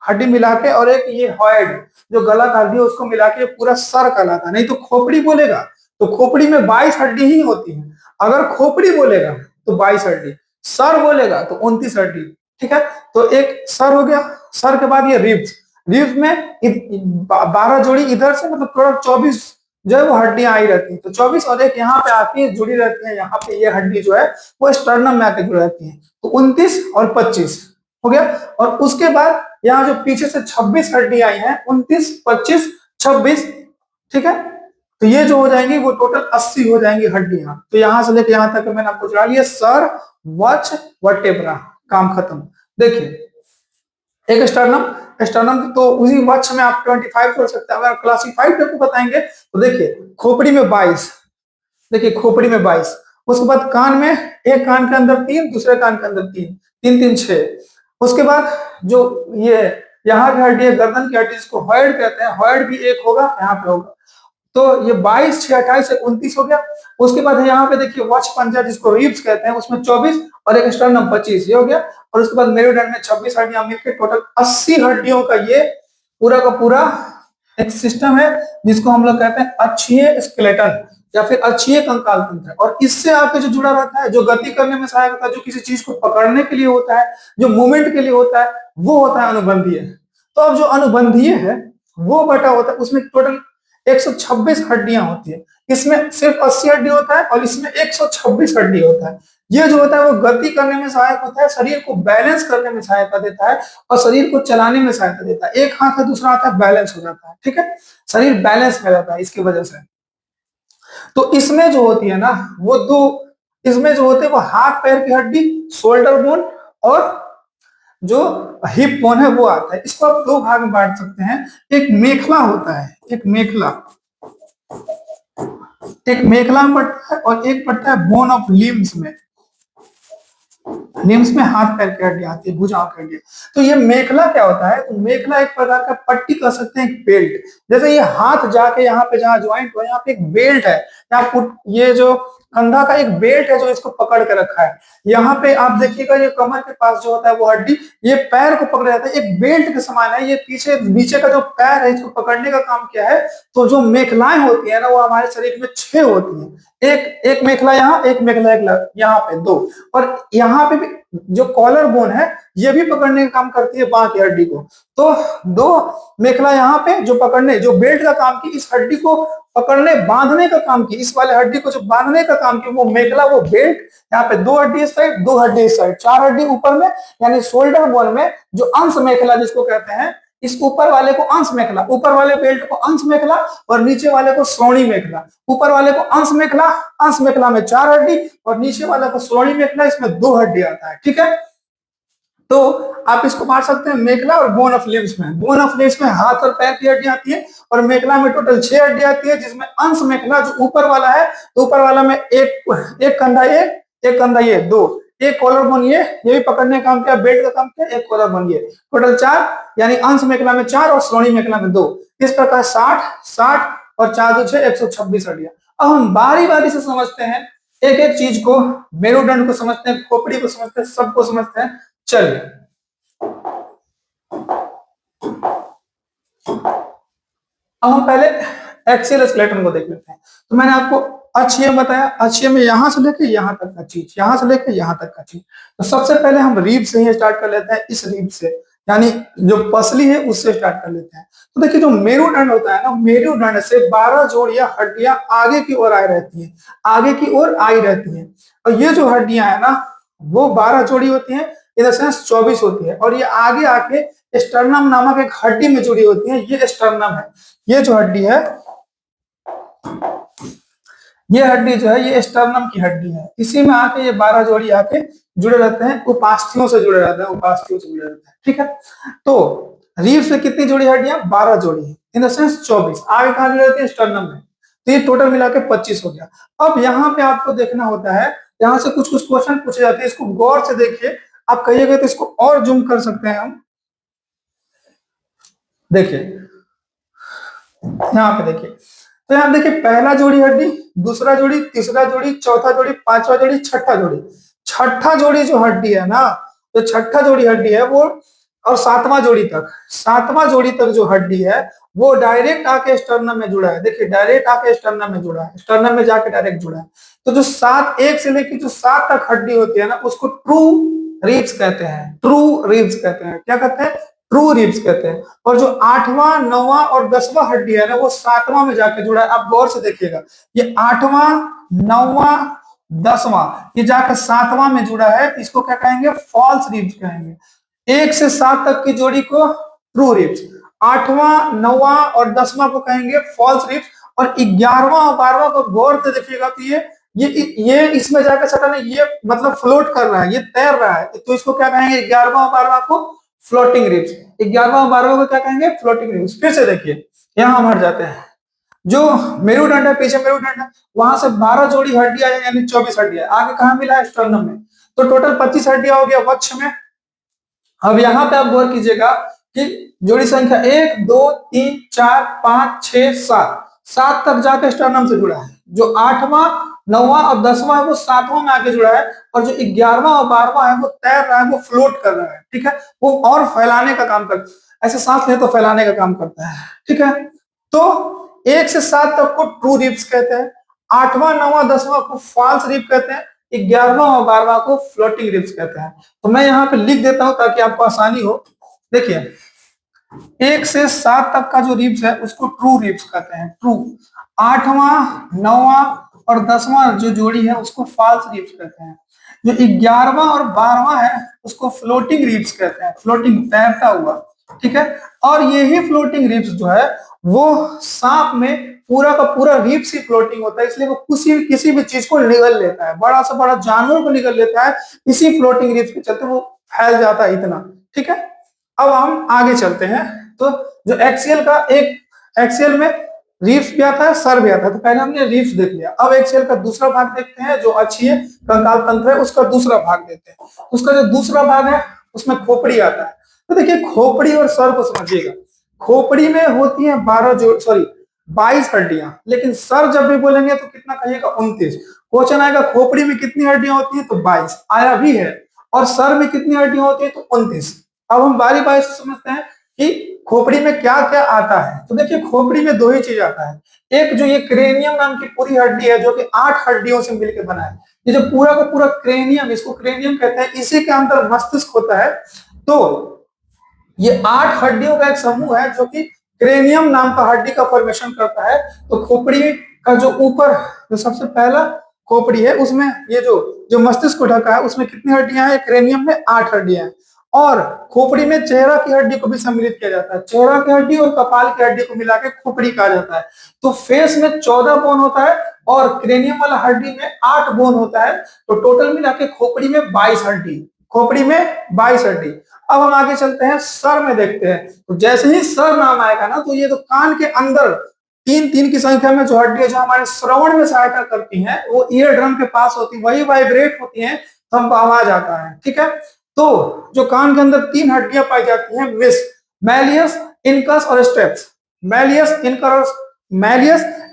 हड्डी मिला के, और एक ये हॉइड जो गला का हड्डी है उसको मिला के पूरा सर कहलाता है। नहीं तो खोपड़ी बोलेगा तो खोपड़ी में 22 हड्डी ही होती है। अगर खोपड़ी बोलेगा तो 22 हड्डी, सर बोलेगा तो 29 हड्डी, ठीक है। तो एक सर हो गया, सर के बाद ये रिब्स, रिब्स में 12 जोड़ी इधर से, मतलब टोटल 24 जो है वो हड्डियां आई रहती है। तो 24 और एक यहाँ पे आके जुड़ी रहती है, यहाँ पे ये हड्डी जो है वो स्टर्नम में आके जुड़ी रहती है। तो 29 और 25 हो गया। और उसके बाद यहाँ जो पीछे से 26 हड्डी आई है, 29, 25, 26, ठीक है। तो ये जो हो जाएंगी वो टोटल 80 हो जाएंगी हड्डियां। तो यहां से लेके यहां तक मैंने आपको चला लिया, सर, वक्ष, वर्टेब्रा, काम खत्म। देखिए एक स्टर्नम, स्टर्नम तो उसी वक्ष में आप 25 जोड़ सकते हैं। अगर क्लासिफाइड आपको बताएंगे तो देखिए खोपड़ी में 22, देखिए खोपड़ी में 22, उसके बाद कान में, एक कान के अंदर 3, दूसरे कान के अंदर 3, 3 3 6। उसके बाद जो ये यहाँ की हड्डी है, गर्दन की हड्डी, जिसको हॉइड कहते हैं, हॉइड भी एक होगा, यहाँ पे होगा। तो ये 22, 6, 28 से 29 हो गया। उसके बाद यहाँ पे देखिए वक्ष पंजा जिसको रिब्स कहते हैं, उसमें 24 और एक स्टर्नम 25, ये हो गया। और उसके बाद मेरुदंड में 26 हड्डियां मिलकर टोटल 80 हड्डियों का ये पूरा का पूरा एक सिस्टम है, जिसको हम लोग कहते हैं अक्षीय स्केलेटन या फिर अक्षीय कंकाल तंत्र। और इससे आपके जो जुड़ा रहता है, जो गति करने में सहायक होता है, जो किसी चीज को पकड़ने के लिए होता है, जो मूवमेंट के लिए होता है, वो होता है अनुबंधीय। तो अब जो अनुबंधीय है वो बटा होता है, उसमें टोटल 126 हड्डियां होती है। इसमें सिर्फ 80 हड्डी होता है और इसमें 126 हड्डी होता है। ये जो होता है वो गति करने में सहायक होता है, शरीर को बैलेंस करने में सहायता देता है और शरीर को चलाने में सहायता देता है। एक हाथ है, दूसरा हाथ है, बैलेंस हो जाता है, ठीक है, शरीर बैलेंस में रहता है इसकी वजह से। तो इसमें जो होती है ना वो दो, इसमें जो होते हैं वो हाथ पैर की हड्डी, शोल्डर बोन और जो हिप बोन है वो आता है। इसको आप दो भाग में बांट सकते हैं। एक मेखला होता है, एक मेखला, एक मेखला में पड़ता है और एक पड़ता है बोन ऑफ लिम्स में। लिम्स में हाथ पैर की हड्डी आती है, भुजाओं की हड्डी। तो ये मेखला क्या होता है? तो मेखला एक प्रकार का पट्टी कह सकते हैं, एक बेल्ट। जैसे ये हाथ जाके यहाँ पे जहाँ ज्वाइंट हो, यहाँ पे एक बेल्ट है, यहाँ ये जो कंधा का एक बेल्ट है जो इसको पकड़ के रखा है। यहाँ पे आप देखिएगा ये कमर के पास जो होता है वो हड्डी, ये पैर को पकड़ जाता है, एक बेल्ट के समान है। ये पीछे नीचे का जो पैर है इसको पकड़ने का काम किया है। तो जो मेखलाएं होती है ना वो हमारे शरीर में 6 होती है। एक मेखला यहाँ, एक मेखला यहाँ पे 2, और यहाँ पे भी जो कॉलर बोन है ये भी पकड़ने का काम करती है बांह की हड्डी को। तो 2 मेखला यहाँ पे जो पकड़ने, जो बेल्ट का काम की, इस हड्डी को पकड़ने बांधने का काम की, इस वाले हड्डी को जो बांधने का काम की, वो मेखला, वो बेल्ट। यहाँ पे 2 हड्डी इस साइड, 2 हड्डी इस साइड, 4 हड्डी ऊपर में, यानी शोल्डर बोन में जो अंश मेखला जिसको कहते हैं, इस ऊपर वाले को अंश मेखला, ऊपर वाले बेल्ट को अंश मेखला और नीचे वाले को श्रोणी मेखला। ऊपर वाले को अंश मेखला, अंश मेखला में 4 हड्डी और नीचे वाले को श्रोणी मेखला, इसमें 2 हड्डी आता है, ठीक है। तो आप इसको बांट सकते हैं मेखला और बोन ऑफ लिम्स में। बोन ऑफ लिम्स में हाथ और पैर की हड्डी आती है और मेखला में टोटल 6 हड्डी आती है, जिसमें अंश मेखला जो ऊपर वाला है, तो ऊपर वाला में एक कंधा ये, एक कंधा ये, 2, एक कॉलर बोन ये भी पकड़ने का काम किया, बेल्ट का काम किया, एक कॉलर बोन ये, टोटल 4, यानी अंश मेखला में 4 और श्रोणी मेखला में 2। इस प्रकार 60 60 और 4 2 6 126 हड्डियां। अब हम बारी बारी से समझते हैं एक एक चीज को, मेरुदंड को समझते हैं, खोपड़ी को समझते हैं, सबको समझते हैं। चलिए अब हम पहले एक्सियल स्केलेटन को देख लेते हैं। तो मैंने आपको अक्षीय बताया, अक्षीय में यहां से लेके यहां तक का चीज, यहां से लेके यहां तक का चीज। तो सबसे पहले हम रीब से ही स्टार्ट कर लेते हैं, इस रीब से, यानी जो पसली है उससे स्टार्ट कर लेते हैं। तो देखिए जो मेरुदंड होता है ना, मेरुदंड से 12 जोड़ियां हड्डियां आगे की ओर आई रहती हैं, आगे की ओर आई रहती हैं। और ये जो हड्डियां है ना वो 12 जोड़ी होती हैं, इन द सेंस 24 होती है। और ये आगे आके स्टर्नम नामक एक हड्डी में जुड़ी होती है, ये स्टर्नम है। ये जो हड्डी है, ये हड्डी जो है ये स्टर्नम की हड्डी है। इसी में आके ये 12 जोड़ी आके जुड़े रहते हैं, उपास्थियों से जुड़े रहते हैं, उपास्थियों से जुड़े रहते हैं, ठीक है। तो रीढ़ से कितनी जोड़ी हड्डियां? 12 जोड़ी है, इन द सेंस 24। आगे कहां जुड़े रहती है? स्टर्नम में। तो ये टोटल मिला के 25 हो गया। अब यहाँ पे आपको देखना होता है, यहाँ से कुछ कुछ क्वेश्चन पूछे जाते हैं, इसको गौर से देखिए। आप कहिएगा तो इसको और जूम कर सकते हैं हम। देखिए यहाँ पे देखिए, तो यहाँ देखिए पहला जोड़ी हड्डी, दूसरा जोड़ी, तीसरा जोड़ी, चौथा जोड़ी, पांचवा जोड़ी, छठा जोड़ी। छठा जोड़ी जो हड्डी है ना, जो छठा जोड़ी हड्डी है वो और सातवां जोड़ी तक जो हड्डी है वो डायरेक्ट आके स्टर्नम में जुड़ा है। देखिए डायरेक्ट आके स्टर्नम में जुड़ा है, स्टर्नम में जाके डायरेक्ट जुड़ा है। तो जो सात, एक से लेकर जो सात तक हड्डी होती है ना, उसको ट्रू रिब्स कहते हैं। ट्रू रिब्स कहते हैं। क्या कहते हैं? ट्रू रिब्स कहते हैं। और जो आठवां, नौवां और 10वां हड्डी है ना, वो सातवां में जाके जुड़ा है। आप गौर से देखिएगा, ये आठवां, नौवां, 10वां, ये जाकर सातवां में जुड़ा है। इसको क्या कहेंगे? फॉल्स रिब्स कहेंगे। 1 से 7 तक की जोड़ी को ट्रू रिब्स, आठवां, नौवां और 10वां को कहेंगे फॉल्स रिब्स, और 11वां और 12वां को गौर से देखिएगा तो ये इसमें जाकर सटा नहीं, ये मतलब फ्लोट कर रहा है, ये तैर रहा है, तो इसको क्या कहेंगे? 11वां और 12वां को फ्लोटिंग रिब्स। 11वां और 12वां को क्या कहेंगे? Floating ribs. फिर से देखिए, यहां हम हट जाते हैं। जो मेरुदंड है, पीछे मेरुदंड है, वहां से 12 जोड़ी हड्डियां यानी 24 हड्डियां आगे कहां मिला है? स्टर्नम में। तो टोटल 25 हड्डियां हो गया वक्ष में। अब यहाँ पे आप गौर कीजिएगा कि जोड़ी संख्या 1, 2, 3, 4, 5, 6, 7, 7 तक जाकर स्टर्नम से जुड़ा है। जो आठवां, नौवां और 10वां है वो सातवां में आके जुड़ा है, और जो 11वां और 12वां है वो तैर रहा है, वो फ्लोट कर रहा है। ठीक है, वो और फैलाने का काम करता है, ऐसे सांस ले तो फैलाने का काम करता है। ठीक है, तो 1 से 7 तक को ट्रू रिब्स कहते हैं, आठवां, नौवां, 10वां को फॉल्स रिब कहते हैं, 11वां और 12वां को फ्लोटिंग रिब्स कहते हैं। तो मैं यहाँ पे लिख देता हूं ताकि आपको आसानी हो। देखिए 1 से 7 तक का जो रिब्स है उसको ट्रू रिब्स कहते हैं, ट्रू। आठवां, नौवां और 10वां जो जोड़ी है उसको फॉल्स रिब्स कहते हैं। जो 11वां और 12वां है उसको फ्लोटिंग रिब्स कहते हैं, फ्लोटिंग, तैरता हुआ। ठीक है, और यही फ्लोटिंग रिब्स जो है वो सांप में पूरा का पूरा रिब्स ही फ्लोटिंग होता है, इसलिए वो किसी भी चीज को निगल लेता है, बड़ा से बड़ा जानवर को निगल लेता है, इसी फ्लोटिंग रिब्स के चलते वो फैल जाता है इतना। ठीक है, अब हम आगे चलते हैं। तो जो एक्सियल का, एक एक्सियल में रिब्स भी आता है, सर भी आता है, तो पहले हमने रिब्स देख लिया। अब एक्सियल का दूसरा भाग देखते हैं, जो अक्षीय कंकाल तंत्र है उसका दूसरा भाग देखते हैं। उसका जो दूसरा भाग है उसमें खोपड़ी आता है। तो देखिए खोपड़ी और सर को समझिएगा। खोपड़ी में होती है 22 हड्डियां, लेकिन सर जब भी बोलेंगे तो कितना कहिएगा? 29। क्वेश्चन आएगा खोपड़ी में कितनी हड्डियां होती है? तो 22 आया भी है, और सर में कितनी हड्डियां होती है? तो 29। अब हम बारी बारी से समझते हैं कि खोपड़ी में क्या क्या आता है। तो देखिए खोपड़ी में 2 ही चीज आता है। एक जो ये क्रेनियम नाम की पूरी हड्डी है, जो कि 8 हड्डियों से मिलकर बना है। ये जो पूरा का पूरा क्रेनियम, इसको क्रेनियम कहते हैं, इसी के अंदर मस्तिष्क होता है। तो ये 8 हड्डियों का एक समूह है जो कि क्रेनियम नाम का हड्डी का फॉर्मेशन करता है। तो खोपड़ी का जो ऊपर, जो सबसे पहला खोपड़ी है, उसमें ये जो जो मस्तिष्क को ढका है उसमें कितनी हड्डियां हैं? क्रेनियम में 8 हड्डियां हैं। और खोपड़ी में चेहरा की हड्डी को भी सम्मिलित किया जाता है। चेहरा की हड्डी और कपाल की हड्डी को मिला के खोपड़ी कहा जाता है। तो फेस में 14 बोन होता है और क्रेनियम वाला हड्डी में 8 बोन होता है। तो टोटल मिला के खोपड़ी में 22 हड्डी, खोपड़ी में 22 हड्डी। अब हम आगे चलते हैं, सर में देखते हैं। तो जैसे ही सर नाम आएगा ना, तो ये तो कान के अंदर 3 की संख्या में जो हड्डियां जो हमारे श्रवण में सहायता करती हैं, वो ईयर ड्रम के पास होती है, वही वाइब्रेट होती हैं, तो हमको आवाज आता है। ठीक है, तो जो कान के अंदर 3 हड्डियां पाई जाती हैं, विस, मैलियस, इनकस और स्टेप्स। मैलियस,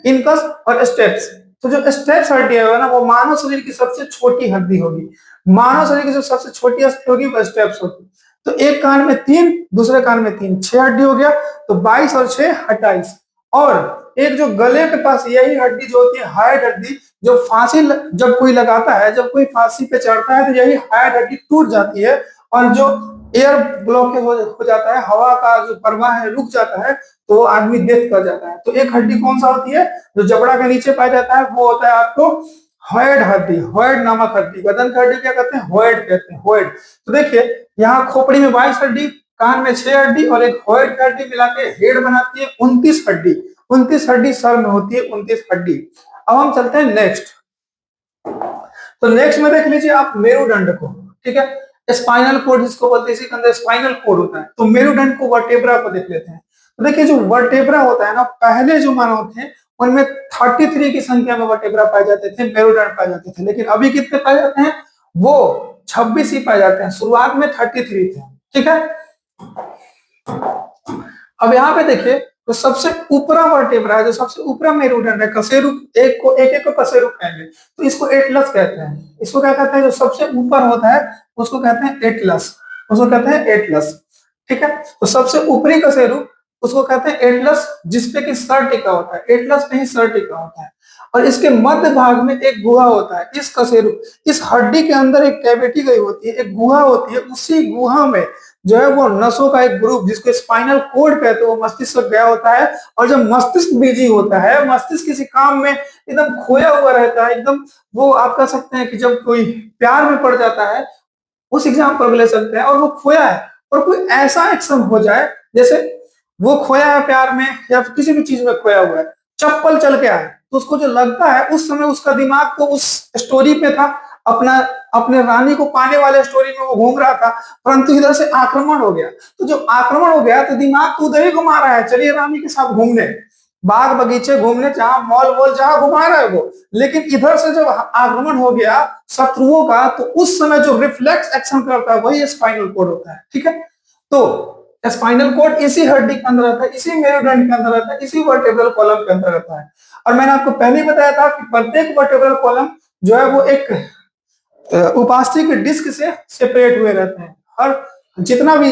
इनकस और स्टेप्स। तो जो स्टेप्स हड्डी है ना, वो मानव शरीर की सबसे छोटी हड्डी होगी। मानव शरीर की जो सबसे छोटी हड्डी होगी वो स्टेप्स होगी। तो एक कान में 3, दूसरे कान में 3, 6 हड्डी हो गया। तो 22 और 6 28। और एक जो गले के पास यही हड्डी जो होती है, हाइड हड्डी, जो फांसी जब कोई लगाता है, जब कोई फांसी पे चढ़ता है, तो यही हाइड हड्डी टूट जाती है, और जो एयर ब्लॉकेज हो जाता है, हवा का जो प्रवाह है रुक जाता है, तो वो आदमी डेथ कर जाता है। तो एक हड्डी कौन सा होती है? जो जबड़ा के नीचे पाया जाता है, वो होता है आपको हॉइड हड्डी, हॉइड नामक हड्डी। बदन की हड्डी क्या कहते हैं? हॉइड कहते हैं, हॉइड। तो देखिए यहाँ खोपड़ी में 22 हड्डी, कान में 6 हड्डी और एक हॉइड हड्डी मिला के हेड बनाती है 29 हड्डी। 29 हड्डी सर में होती है, 29 हड्डी। अब हम चलते हैं नेक्स्ट। तो नेक्स्ट में देख लीजिए आप मेरुदंड को। ठीक है, स्पाइनल कोड जिसको बोलते हैं, इसी के अंदर स्पाइनल कोड होता है। तो मेरुदंड को, वर्टेब्रा को देख लेते हैं। तो देखिए जो वर्टेब्रा होता है ना, पहले जो मानव थे उनमें 33 की संख्या में वर्टेब्रा पाए जाते थे, मेरुदंड पाए जाते थे। लेकिन अभी कितने पाए जाते हैं? वो 26 ही पाए जाते हैं। शुरुआत में 33 थे। ठीक है, अब यहाँ पे देखिए, तो सबसे ऊपरा वर्टेब्रा है, जो सबसे ऊपरा मेरुदंड है, कशेरुक, एक को कशेरुक कहेंगे। तो इसको एटलस कहते हैं। इसको क्या कहते हैं? जो सबसे ऊपर होता है उसको कहते हैं एटलस, उसको कहते हैं एटलस। ठीक है। तो सबसे ऊपरी कशेरुक उसको कहते हैं एटलस, जिसपे कि सर टिका होता है, एटलस पे ही सर टिका होता है। और इसके मध्य भाग में एक गुहा होता है। इस कशेरुक, इस हड्डी के अंदर एक कैविटी गई होती है, एक गुहा होती है। उसी गुहा में जो है वो नसों का एक ग्रुप, जिसको स्पाइनल कोड कहते हैं, वो मस्तिष्क तक गया होता है। और जब मस्तिष्क बिजी होता है, मस्तिष्क किसी काम में एकदम खोया हुआ रहता है, एकदम, वो आप कह सकते हैं कि जब कोई प्यार में पड़ जाता है, उस एग्जाम्पल को ले सकते हैं, और वो खोया है और कोई ऐसा एक्शन हो जाए, जैसे वो खोया है प्यार में या किसी भी चीज में खोया हुआ है, चप्पल चल के आए, तो उसको जो लगता है, उस समय उसका दिमाग तो उस स्टोरी पे था, अपना अपने रानी को पाने वाले स्टोरी में वो घूम रहा था, परंतु इधर से आक्रमण हो गया। तो जब आक्रमण हो गया तो दिमाग तो उधर ही घुमा रहा है, चलिए रानी के साथ घूमने, बाग बगीचे घूमने, जहां मॉल वॉल जहां घुमा रहा है वो। लेकिन इधर से जब आक्रमण हो गया शत्रुओं का, तो उस समय जो रिफ्लेक्स एक्शन करता है वही स्पाइनल कोड होता है। ठीक है। तो स्पाइनल कोड इसी हड्डी के अंदर रहता है, इसी मेरुदंड के अंदर रहता है, इसी वर्टेब्रल कॉलम के अंदर रहता है। और मैंने आपको पहले ही बताया था कि प्रत्येक वर्टेब्रल कॉलम जो है वो एक उपास्थि डिस्क से सेपरेट हुए रहते हैं। और जितना भी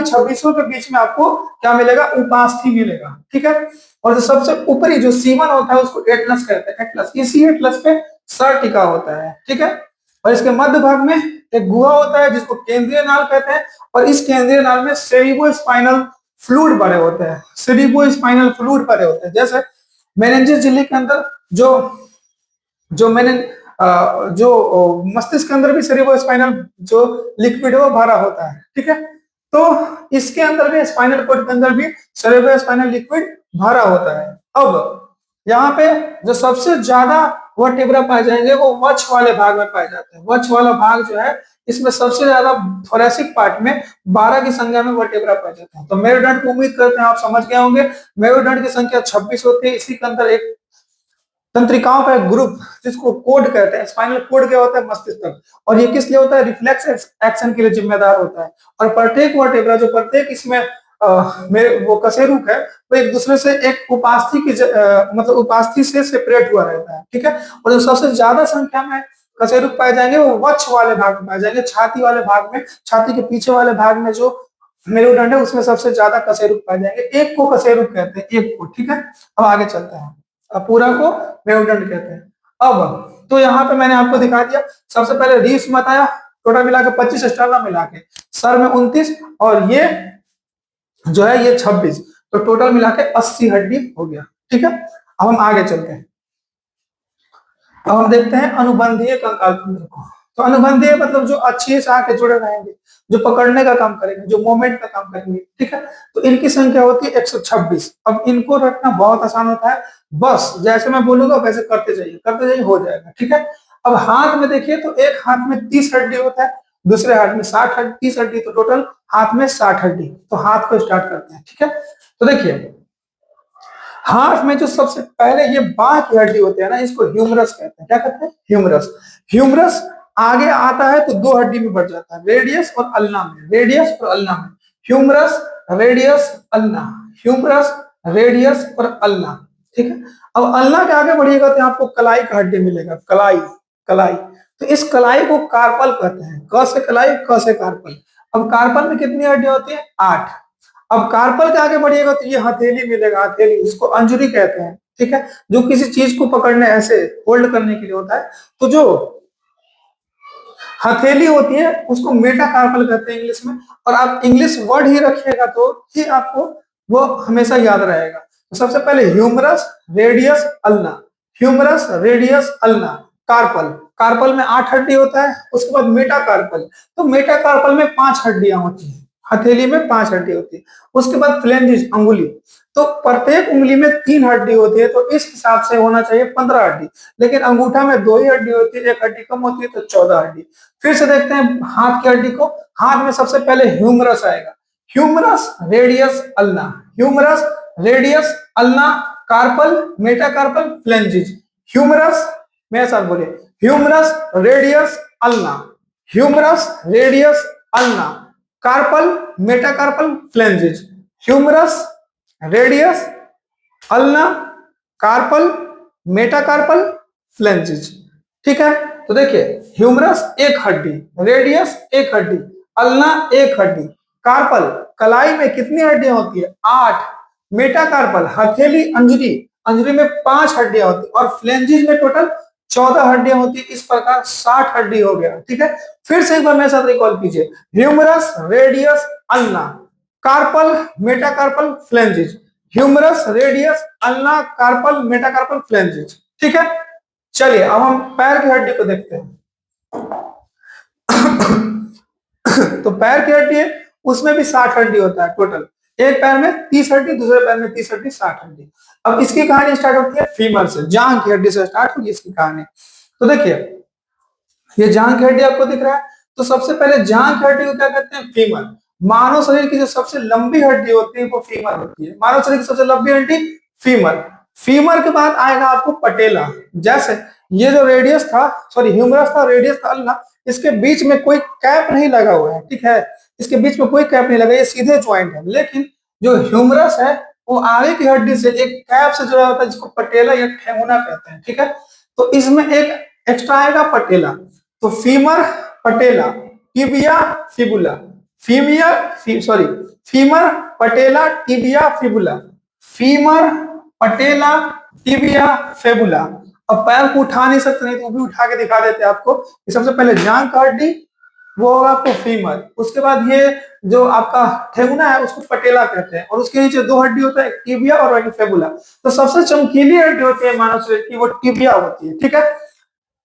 26 के बीच में आपको क्या मिलेगा, उपास्थि मिलेगा। ठीक है। और जो सबसे ऊपरी जो सीवन होता है उसको एटलस कहते हैं, एटलस, इसी एटलस पे सर टिका होता है। ठीक है। और इसके मध्य भाग में एक गुहा होता है जिसको केंद्रीय नाल कहते हैं। और इस केंद्रीय नाल में सेरिब्रो स्पाइनल फ्लूइड भरे होते हैं, सेरिब्रो स्पाइनल फ्लूइड भरे होते हैं। जैसे मेनिनजेस झिल्ली के अंदर जो जो मैंने जो मस्तिष्क के अंदर भी सेरिब्रो स्पाइनल जो लिक्विड है वो भरा होता है। ठीक है। तो इसके अंदर भी, स्पाइनल कोड के अंदर भी सेरिब्रो स्पाइनल लिक्विड भरा होता है। अब यहाँ पे जो सबसे ज्यादा वर्टेब्रा पाए जाएंगे वो वक्ष वाले भाग में पाए जाते हैं। वक्ष वाला भाग जो है, इसमें सबसे ज्यादा थोरेसिक पार्ट में 12 की संख्या में वर्टेब्रा पाए जाते हैं। तो मेरुदंड को उम्मीद करते हैं आप समझ गए होंगे। मेरुदंड की संख्या 26 होती है। इसी के अंदर एक तंत्रिकाओं का एक ग्रुप जिसको कोड कहते हैं, स्पाइनल कोड क्या होता है, मस्तिष्क तक। और ये किस लिए होता है, रिफ्लेक्स एक्शन के लिए जिम्मेदार होता है। और प्रत्येक वर्टेब्रा, जो प्रत्येक इसमें वो कशेरुक है, वो एक दूसरे से एक उपास्थि की मतलब उपास्थि से सेपरेट हुआ रहता है। ठीक है। और जो सबसे ज्यादा संख्या में कशेरुक पाए जाएंगे वो वक्ष वाले भाग में पाए जाएंगे, छाती वाले भाग में, छाती के पीछे वाले भाग में जो मेरुदंड है उसमें सबसे ज्यादा कशेरुक पाए जाएंगे। एक को कशेरुक कहते हैं, एक को। ठीक है। अब आगे चलते हैं। पूरा को मेरुदंड कहते हैं। अब तो यहाँ पे मैंने आपको दिखा दिया, सबसे पहले रीस बताया, टोटल मिला के 25 स्टर्नम मिला के, सर में 29, और ये जो है ये 26, तो टोटल मिला के 80 हड्डी हो गया। ठीक है। अब हम आगे चलते हैं। अब हम देखते हैं अनुबंधीय कंकाल तंत्र को। तो अनुबंधीय मतलब जो अच्छे से आके जुड़े रहेंगे, जो पकड़ने का काम करेंगे, जो मूवमेंट का काम करेंगे। ठीक है। तो इनकी संख्या होती है 126। अब इनको रखना बहुत आसान होता है, बस जैसे मैं बोलूंगा वैसे करते जाइए, हो जाएगा। ठीक है। अब हाथ में देखिए तो एक हाथ में 30 हड्डी होता है, दूसरे हाथ में 60 हड्डी, 30 हड्डी, तो टोटल हाथ में 60 हड्डी। तो हाथ को स्टार्ट करते हैं। ठीक है। तो देखिए हाथ में जो सबसे पहले ये बाह की हड्डी होती है ना, इसको ह्यूमरस कहते हैं। क्या कहते हैं, ह्यूमरस। ह्यूमरस आगे आता है तो 2 हड्डी में बढ़ जाता है, रेडियस और अल्ना में, रेडियस और अल्ना में। Humerus, radius, ulna, humerus, radius और अल्ना। ठीक है। अब अल्ना के आगे बढ़िएगा तो आपको कलाई का हड्डी मिलेगा, कलाई, कलाई। तो इस कलाई को कार्पल कहते हैं, क से कलाई, क से कार्पल। अब कार्पल में कितनी हड्डी होती है, 8। अब कार्पल के आगे बढ़िएगा तो ये हथेली मिलेगा, हथेली, जिसको अंजुरी कहते हैं। ठीक है। जो किसी चीज को पकड़ने, ऐसे होल्ड करने के लिए होता है। तो जो हथेली होती है उसको मेटाकार्पल कहते हैं इंग्लिश में। और आप इंग्लिश वर्ड ही रखिएगा तो ही आपको वो हमेशा याद रहेगा। तो सबसे पहले humerus, radius, ulna, humerus, radius, ulna, carpal. Carpal में 8 हड्डी होता है। उसके बाद मेटाकार्पल, तो मेटाकार्पल में 5 हड्डियां होती है, हथेली में 5 हड्डी होती है। उसके बाद फ्लेंजिस, अंगुली, तो प्रत्येक उंगली में 3 हड्डी होती है, तो इस हिसाब से होना चाहिए 15 हड्डी। लेकिन अंगूठा में 2 ही हड्डी होती है, एक हड्डी कम होती है, तो 14 हड्डी। फिर से देखते हैं हाथ की हड्डी को। हाथ में सबसे पहले ह्यूमरस आएगा, humerus, radius, ulna, humerus, radius, ulna, carpal, metacarpal, phalanges. Humerus, मेरे साथ बोलिए, humerus, radius, ulna, humerus, radius, ulna, carpal, metacarpal, phalanges. Humerus, radius, ulna, carpal, metacarpal, phalanges. ठीक है। तो देखिए ह्यूमरस एक हड्डी, रेडियस एक हड्डी, अल्ना एक हड्डी, कार्पल, कलाई में कितनी हड्डियां होती है? 8। मेटाकार्पल हथेली, अंजरी, अंजरी में 5 हड्डियां होती है, और फ्लेंजिज में टोटल 14 हड्डियां होती है। इस प्रकार 60 हड्डी हो गया। ठीक है, फिर से एक बार मेरे साथ रिकॉल कीजिए। Humerus, radius, ulna, carpal, metacarpal, phalanges. Humerus, radius, ulna, carpal, metacarpal, phalanges. ठीक है, चलिए अब हम पैर की हड्डी को देखते हैं। तो पैर की हड्डी है, उसमें भी 60 हड्डी होता है टोटल। एक पैर में 30 हड्डी, दूसरे पैर में 30 हड्डी, 60 हड्डी। अब इसकी कहानी स्टार्ट होती है फीमर से, जांघ की हड्डी से स्टार्ट होगी इसकी कहानी। तो देखिए, ये जांघ की हड्डी आपको दिख रहा है। तो सबसे पहले जांघ की हड्डी को क्या कहते हैं? फीमर। मानव शरीर की जो सबसे लंबी हड्डी होती है वो फीमर होती है। मानव शरीर की सबसे लंबी हड्डी फीमर। फीमर के बाद आएगा आपको पटेला। जैसे ये जो रेडियस था, सॉरी ह्यूमरस था, रेडियस था, अल्ना, इसके बीच में कोई कैप नहीं लगा हुआ है। ठीक है, इसके बीच में कोई कैप नहीं लगा, ये सीधे ज्वाइंट है। लेकिन जो ह्यूमरस है वो आगे की हड्डी से एक कैप से जुड़ा होता है, जिसको पटेला या ठेंगुना कहते हैं। ठीक है, तो इसमें एक एक्स्ट्रा आएगा पटेला। तो femur, patella, tibia, fibula. Femur, patella, tibia, fibula. Femur, patella, tibia, fabula. अब पैर को उठा नहीं सकते, नहीं तो वो भी उठा के दिखा देते आपको। सबसे पहले जांघ का हड्डी वो होगा आपको फीमर। उसके बाद ये जो आपका ठेंगुना है उसको पटेला कहते हैं, और उसके नीचे 2 हड्डी होता है, एक टिबिया और एक फेबुला। तो सबसे चमकीली हड्डी होती है मानव शरीर की, वो टिबिया होती है। ठीक है,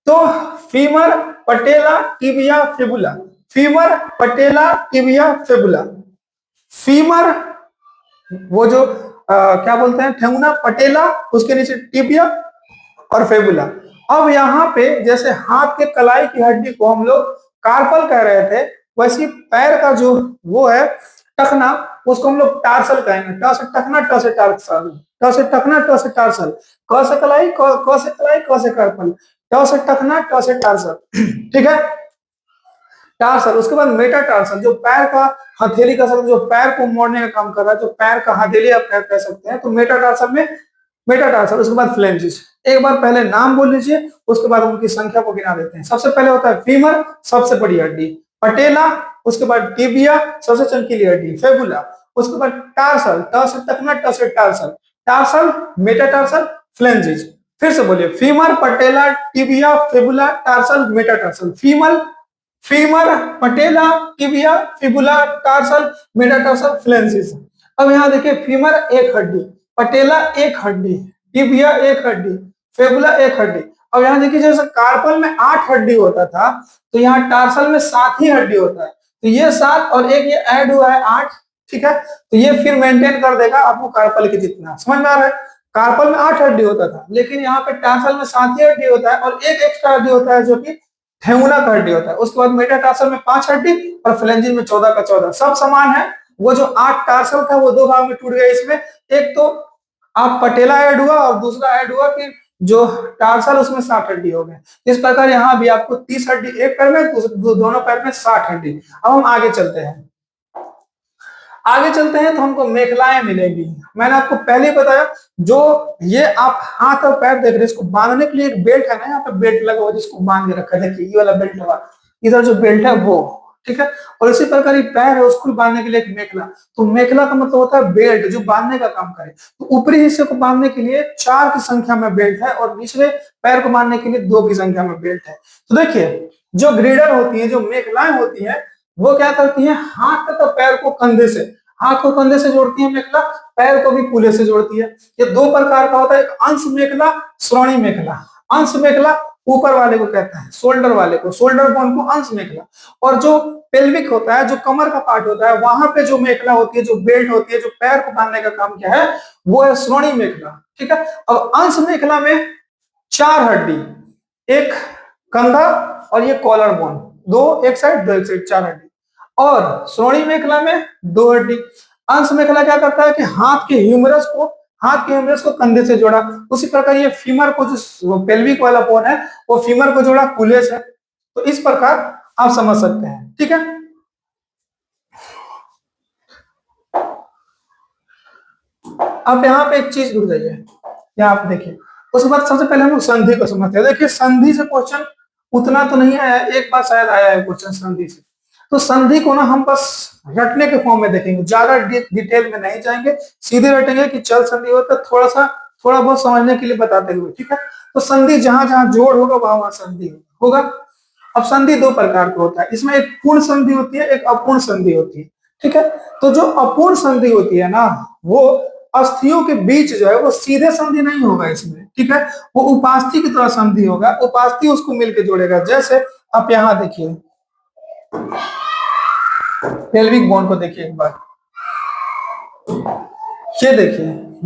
तो femur, patella, tibia, fibula. Femur, patella, tibia, fibula. Femur वो जो क्या बोलते हैं, ठेंगुना, पटेला, उसके नीचे टिबिया और फेबुला। अब यहाँ पे जैसे हाथ के कलाई की हड्डी को हम लोग कार्पल कह रहे थे, वैसे पैर का जो वो है टखना, उसको हम लोग टार्सल कहेंगे। ट से टखना, ट से टार्सल, ट से टखना, ट से टार्सल, क से कलाई, क से कलाई, क से कार्पल, ट से टखना, ट से टार्सल। ठीक है, टार्सल। उसके बाद मेटाटार्सल, जो पैर का हथेली का सकते, जो पैर को मोड़ने का काम कर रहा है, जो पैर का हथेली आप कह सकते हैं। तो मेटाटार्सल में मेटाटार्सल। उसके बाद फ्लेंजिस। एक बार पहले नाम बोल लीजिए, उसके बाद उनकी संख्या को गिना देते हैं। सबसे पहले होता है फीमर, सबसे बड़ी हड्डी, पटेला, उसके बाद टिबिया, सबसे चमकीली हड्डी, फेबुला, उसके बाद टार्सल, ट से टखना, ट से टार्सल, टार्सल, मेटाटार्सल, फ्लेंजिस। फिर से बोलिए, femur, patella, tibia, fibula, tarsal, metatarsal. Femur, patella, tibia, fibula, tarsal, metatarsal, phalanges. अब यहाँ देखिए, फीमर एक हड्डी, पटेला एक हड्डी, टिबिया एक हड्डी, फेबुला एक हड्डी। अब यहाँ देखिए, जैसे कार्पल में 8 हड्डी होता था, तो यहाँ टार्सल में 7 ही हड्डी होता है। तो ये 7 और एक ये ऐड हुआ है 8। ठीक है, तो ये फिर मेंटेन कर देगा आपको कार्पल के जितना। समझ में आ रहा है? कार्पल में 8 हड्डी होता था, लेकिन यहाँ पे टार्सल में 7 ही हड्डी होता है, और एक एक्स्ट्रा हड्डी होता है जो कि ठेंगुना का हड्डी होता है। उसके बाद मेटाटार्सल में 5 हड्डी, और फ्लेंजिस में 14 का 14, सब समान है। वो जो 8 टार्सल था वो 2 भाग में टूट गया। इसमें एक तो आप पटेला ऐड हुआ, और दूसरा ऐड हुआ कि जो टार्सल, उसमें 60 हड्डी हो गए। इस प्रकार यहाँ भी आपको 30 हड्डी एक पैर में, दोनों पैर में 60 हड्डी। अब हम आगे चलते हैं। तो हमको मेखलाएं मिलेंगी। मैंने आपको पहले ही बताया, जो ये आप हाथ और पैर देख रहे हैं, इसको बांधने के लिए एक बेल्ट है ना, यहाँ पे बेल्ट लगा हुआ जिसको बांध के रखा है। देखिए ये वाला बेल्ट हुआ, इधर जो बेल्ट है वो। ठीक है, और इसी प्रकार ये पैर है, उसको बांधने के लिए एक मेखला। तो मेखला का मतलब होता है बेल्ट, जो बांधने का काम करे। तो ऊपरी हिस्से को बांधने के लिए 4 की संख्या में बेल्ट है, और निचले पैर को बांधने के लिए 2 की संख्या में बेल्ट है। तो देखिए, जो ग्रीडर होती है, जो मेखलाएं होती है, वो क्या करती है, हाथ तथा पैर को कंधे से, हाथ को कंधे से जोड़ती है मेखला, पैर को भी कूल्हे से जोड़ती है। ये 2 प्रकार का होता है, एक अंश मेखला, श्रोणी मेखला। अंश मेखला ऊपर वाले को कहते हैं, शोल्डर वाले को, शोल्डर बोन को अंश मेखला। और जो पेल्विक होता है, जो कमर का पार्ट होता है, वहां पे जो मेखला होती है, जो बेल्ट होती है, जो पैर को बांधने का काम क्या है, वो है श्रोणी मेखला। ठीक है, अब अंश मेखला में 4 हड्डी, एक कंधा और ये कॉलर बोन, 2 एक साइड, 2 एक साइड, 4 हड्डी। और श्रोणी मेखला में 2 हड्डी। अंश मेखला क्या करता है कि हाथ के ह्यूमरस को कंधे से जोड़ा। उसी प्रकार ये फीमर को, जो पेल्विक वाला बोन है, वो फीमर को जोड़ा कूल्हे से। तो इस प्रकार आप समझ सकते हैं। ठीक है, अब यहाँ पे एक चीज जुड़ गई है, यहाँ पे देखिए। उसके बाद सबसे पहले हम लोग संधि को समझते हैं। देखिए, संधि से क्वेश्चन उतना तो नहीं आया, एक बार शायद आया है क्वेश्चन संधि से। तो संधि को ना हम बस रटने के फॉर्म में देखेंगे, ज्यादा डिटेल में नहीं जाएंगे, सीधे रटेंगे कि चल संधि होता है, थोड़ा बहुत समझने के लिए बताते हुए, ठीक है। तो संधि जहां जहां जोड़ होगा वहां वहां संधि होगा। अब संधि दो प्रकार का होता है, इसमें एक पूर्ण संधि होती है, एक अपूर्ण संधि होती है, ठीक है। तो जो अपूर्ण संधि होती है ना, वो अस्थियों के बीच जो है वो सीधे संधि नहीं होगा इसमें, ठीक है। वो उपास्थि की तरह संधि होगा, उपास्थि उसको मिलकर जोड़ेगा। जैसे आप यहाँ देखिए, पेल्विक बोन को देखिए एक बार, ये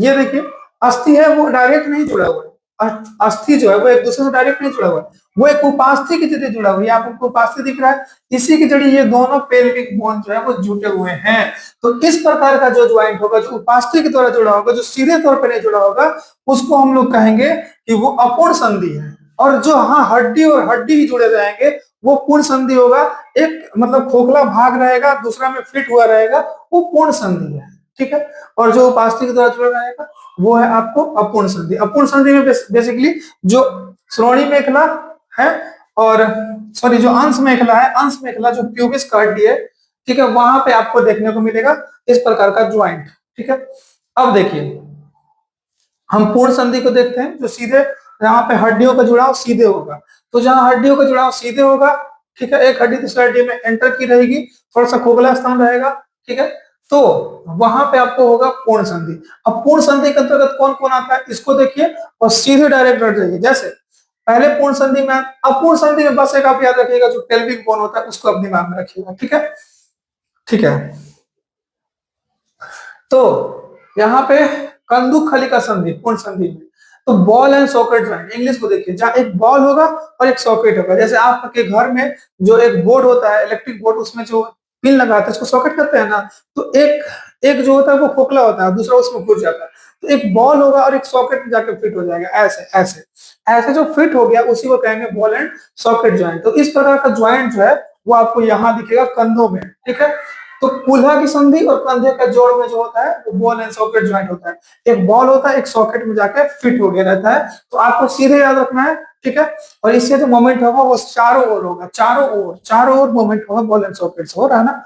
देखिए अस्थि है वो डायरेक्ट नहीं जुड़ा हुआ है, अस्थि जो है वो एक दूसरे से डायरेक्ट नहीं जुड़ा हुआ है, वो एक उपास्थि की जरिए जुड़ा हुआ है। यहाँ आपको उपास्थि दिख रहा है, इसी के जरिए ये दोनों पेल्विक बोन जो है वो जुटे हुए हैं। तो इस प्रकार का जो ज्वाइंट होगा, जो उपास्थि के द्वारा जुड़ा होगा, जो सीधे तौर पर नहीं जुड़ा होगा, उसको हम लोग कहेंगे कि वो अपूर्ण संधि है। और जो हाँ हड्डी और हड्डी ही जुड़े रहेंगे वो पूर्ण संधि होगा। एक मतलब खोखला भाग रहेगा, दूसरा में फिट हुआ रहेगा, वो पूर्ण संधि है, ठीक है। और जो उपास्थि के द्वारा जुड़ा रहेगा वो है आपको अपूर्ण संधि। अपूर्ण संधि में बेसिकली जो श्रोणी मेखला है, और सॉरी जो अंश मेखला है, अंश मेखला जो प्यूबिस का हड्डी है, ठीक है, वहां पे आपको देखने को मिलेगा इस प्रकार का ज्वाइंट, ठीक है। अब देखिए हम पूर्ण संधि को देखते हैं, जो सीधे यहाँ पे हड्डियों का जुड़ाव सीधे होगा। तो जहां हड्डियों का जुड़ाव सीधे होगा, ठीक है, एक हड्डी दूसरी हड्डी में एंटर की रहेगी, थोड़ा सा खोखला स्थान रहेगा, ठीक है, तो वहां पे आपको होगा पूर्ण संधि। अब पूर्ण संधि के अंतर्गत कौन कौन आता है इसको देखिए और सीधे डायरेक्ट हट जाइए। जैसे पहले पूर्ण संधि में, अपूर्ण संधि में बस एक आप याद रखिएगा, जो पेल्विक बोन होता है उसको आप दिमाग में रखिएगा, ठीक है, ठीक है। तो यहाँ पे कंदुक खलिका संधि, पूर्ण संधि में, तो ball and socket joint, English को देखिए, जहाँ एक बॉल होगा और एक सॉकेट होगा। जैसे आपके घर में जो एक बोर्ड होता है, इलेक्ट्रिक बोर्ड, उसमें जो पिन लगाते हैं उसको सॉकेट कहते हैं ना, तो एक एक जो होता है वो खोखला होता है, दूसरा उसमें घुस जाता है। तो एक बॉल होगा और एक सॉकेट में जाकर फिट हो जाएगा, ऐसे ऐसे ऐसे जो फिट हो गया उसी को कहेंगे बॉल एंड सॉकेट ज्वाइंट। तो इस प्रकार का ज्वाइंट जो है वो आपको यहाँ दिखेगा कंधों में, ठीक है। तो कुल्हा की संधि और कंधे का जोड़ में जो होता है वो बॉल एंड सॉकेट ज्वाइंट होता है। एक बॉल होता है, एक सॉकेट में जाकर फिट हो गया रहता है। तो आपको सीधे याद रखना है, ठीक है। और इससे जो मोमेंट होगा वो चारों ओर होगा, चारों ओर मोमेंट होगा बॉल एंड सॉकेट से, हो रहा है ना।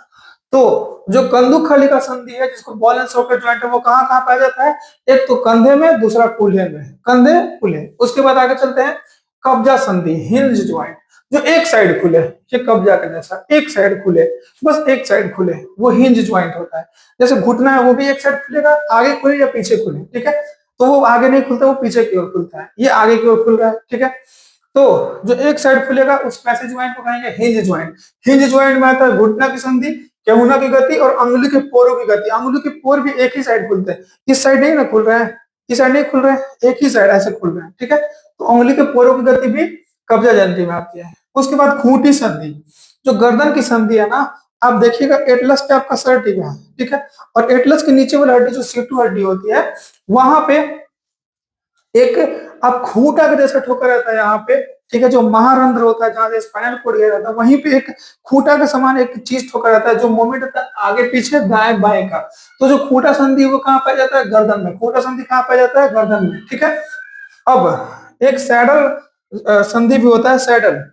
तो जो कंदुक खलिका संधि है, जिसको बॉल एंड सॉकेट ज्वाइंट है, वो कहाँ कहाँ पाया जाता है? एक तो कंधे में, दूसरा कूल्हे में, कंधे कूल्हे। उसके बाद आगे चलते हैं कब्जा संधि, हिंज ज्वाइंट, जो एक साइड खुले, ये कब्जा का जैसा एक साइड खुले, बस एक साइड खुले, वो हिंज ज्वाइंट होता है। जैसे घुटना है वो भी एक साइड खुलेगा, आगे खुले या पीछे खुले, ठीक है। तो वो आगे नहीं खुलता, वो पीछे की ओर खुलता है, ये आगे की ओर खुल रहा है, ठीक है। तो जो एक साइड खुलेगा उस पैसेज ज्वाइंट को कहेंगे हिंज ज्वाइंट। हिंज ज्वाइंट में आता है घुटना की संधि, यमुना की गति और अंगुली के पोरों की गति। अंगुली के पोर भी एक ही साइड खुलते हैं, इस साइड नहीं ना खुल रहा है, इस साइड नहीं खुल रहा है, एक ही साइड ऐसे खुल रहा है, ठीक है। तो अंगुली के पोरों की गति भी कब्जा जंत्री में आती है। उसके बाद खूंटी संधि, जो गर्दन की संधि है ना, आप देखिएगा एटलस पे आपका सर टिका है, ठीक है, और एटलस के नीचे वाली हड्डी जो सीटू हड्डी होती है, वहां पे एक अब खूंटा के जैसा ठोकर रहता है यहाँ पे, ठीक है, जो महारंध्र होता है, जहां से स्पाइनल कोड गया रहता है, वहीं पे एक खूंटा के समान एक चीज ठोकर रहता है, जो मूवमेंट होता है आगे पीछे दाएं बाएं का। तो जो खूंटा संधि वो कहाँ पाया जाता है? गर्दन में। खूंटा संधि कहाँ पाया जाता है? गर्दन में, ठीक है। अब एक सैडल संधि भी होता है, सैडल,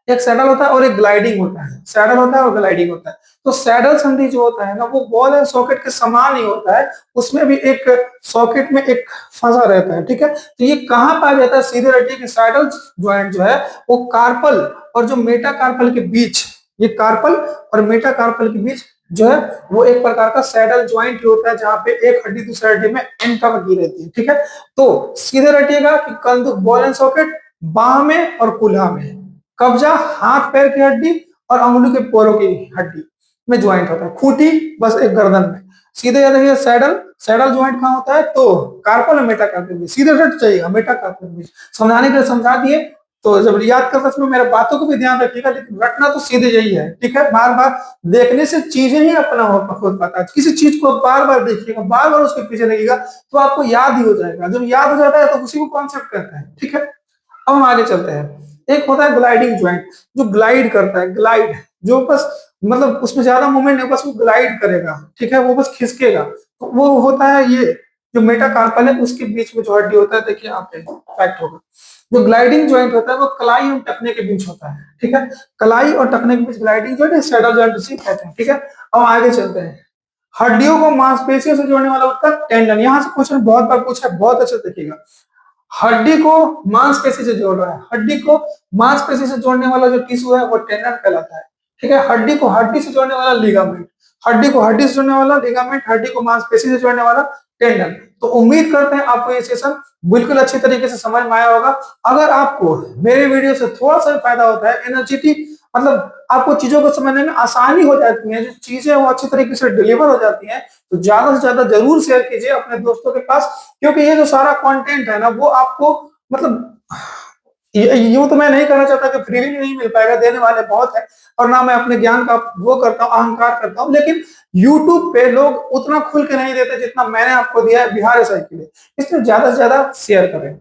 एक सैडल होता है और एक ग्लाइडिंग होता है, सैडल होता है और ग्लाइडिंग होता है। तो सैडल संधि जो होता है ना, वो बॉल एंड सॉकेट के समान ही होता है, उसमें भी एक सॉकेट में एक फंसा रहता है, ठीक है। तो ये कहाँ पाया जाता है? सीधे रटिए कि सैडल ज्वाइंट जो है वो कार्पल और जो मेटा कार्पल के बीच, ये कार्पल और मेटा कार्पल के बीच जो है वो एक प्रकार का सैडल ज्वाइंट होता है, जहां पे एक हड्डी दूसरी हड्डी में एंटर की रहती है, ठीक है। तो सीधे रटिएगा कि कंधुक बॉल एंड सॉकेट बाह में और कुल्हा में, कब्जा हाथ पैर की हड्डी और अंगुली के पोरों की हड्डी में ज्वाइंट होता है। खूंटी बस एक गर्दन में। सीधे याद रखिए सैडल, सैडल ज्वाइंट कहाँ होता है? तो कार्पल और मेटा कार्पल में। सीधे रट जाइएगा मेटा कार्पल में। समझाने के लिए समझा दिए, तो जब याद करते समय मेरे बातों को भी ध्यान रखिएगा, लेकिन रटना तो सीधे यही है, ठीक है। बार बार देखने से चीजें ही अपना हो पाता है। किसी चीज को बार बार देखिएगा, बार बार उसके पीछे लगेगा, तो आपको याद ही हो जाएगा। जब याद हो जाता है तो उसी को कॉन्सेप्ट कहते हैं, ठीक है। अब हम आगे चलते हैं। एक होता है ग्लाइडिंग ज्वाइंट, जो ग्लाइड करता है, ग्लाइड, जो बस मतलब उसमें ज्यादा मूवमेंट नहीं, बस वो ग्लाइड करेगा, ठीक है, वो बस खिसकेगा। तो वो होता है ये जो मेटाकार्पल है, उसके बीच में जो हड्डी होता है, देखिए यहाँ पे फैक्ट होगा, जो ग्लाइडिंग ज्वाइंट होता है वो कलाई और टखने के बीच होता है, ठीक है। कलाई और टखने के बीच ग्लाइडिंग ज्वाइंट सैडल ज्वाइंट जिसे कहते हैं, ठीक है। अब आगे चलते हैं। हड्डियों को मांसपेशियों से जोड़ने वाला होता है टेंडन। यहाँ से क्वेश्चन बहुत बार पूछा है, बहुत अच्छे से देखिएगा। हड्डी को मांसपेशी से जोड़ रहा है, हड्डी को मांसपेशी से जोड़ने वाला जो टिश्यू है वो टेंडन कहलाता है, ठीक है। हड्डी को हड्डी से जोड़ने वाला लिगामेंट, हड्डी को हड्डी से जोड़ने वाला लिगामेंट, हड्डी को मांसपेशी से जोड़ने वाला टेंडन। तो उम्मीद करते हैं आपको ये सेशन बिल्कुल अच्छी तरीके से समझ में आया होगा। अगर आपको मेरे वीडियो से थोड़ा सा फायदा होता है, एनर्जेटिक मतलब आपको चीजों को समझने में आसानी हो जाती है, जो चीजें वो अच्छी तरीके से डिलीवर हो जाती हैं, तो ज्यादा से ज्यादा जरूर शेयर कीजिए अपने दोस्तों के पास, क्योंकि ये जो सारा कंटेंट है ना वो आपको मतलब यूं तो मैं नहीं कहना चाहता कि फ्री में नहीं मिल पाएगा, देने वाले बहुत है, और ना मैं अपने ज्ञान का वो करता हूँ, अहंकार करता हूँ, लेकिन YouTube पे लोग उतना खुल के नहीं देते जितना मैंने आपको दिया है बिहार एसआई के लिए, इसलिए ज्यादा से ज्यादा शेयर करें।